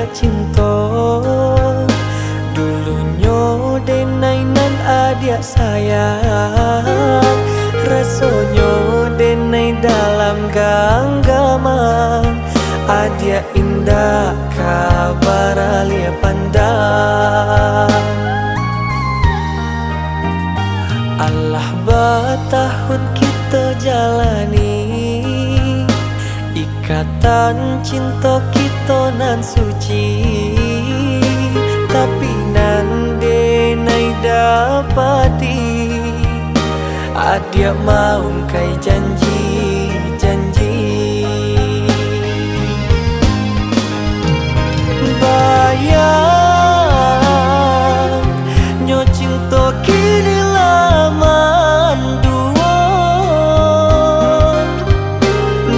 adia cinta. Dulunya denai nan adia sayang, rasanya denai dalam genggaman. Adia indah kabar alia pandang. Allah bertahun kita jalani, ikatan cinta kita nan suci. Tapi nan denai dapati, adia mau kai janji-janji. Bayang nyo cinta kini laman dua,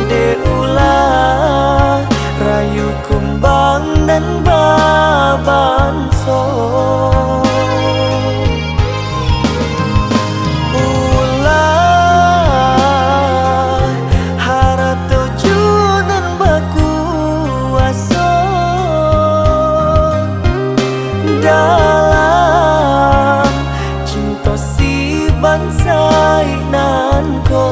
de ulah rayu kumbang dan babanso. Ulah harap tujuan berkuasa dalam cinta si bansai nan ko.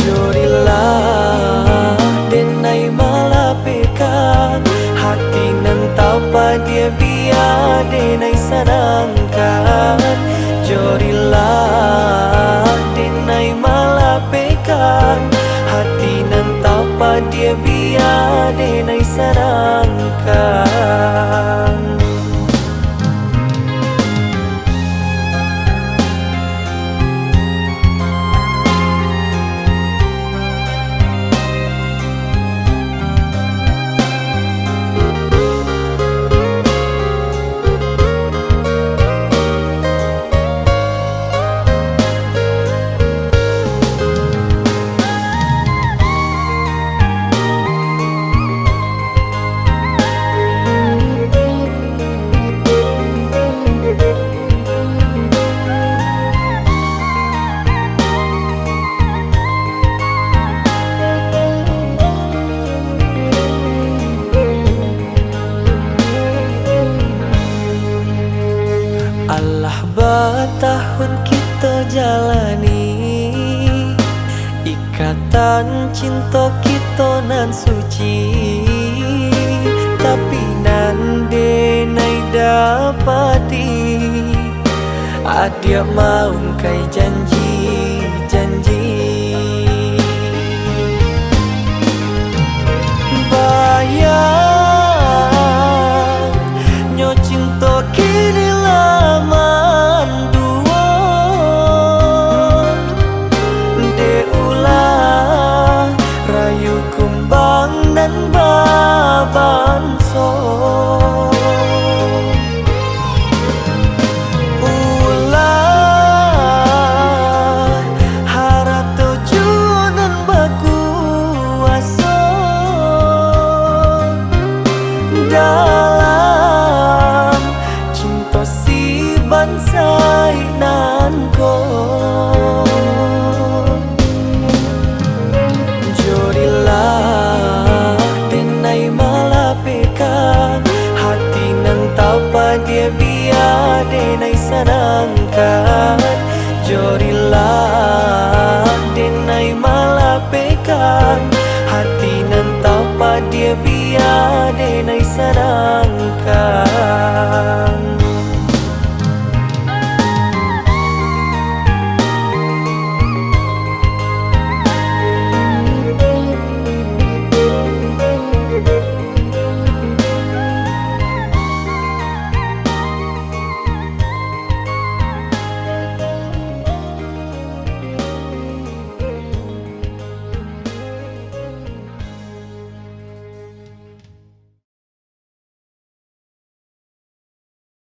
Jodilah denai malapekan hati nan tanpa dia biar denai sadangkan. Jodilah denai malapekan hati nan tanpa dia biar denai sadangkan. Allah bertahun kita jalani, ikatan cinta kita nan suci. Tapi nan denai dapati, adia mau kai janji.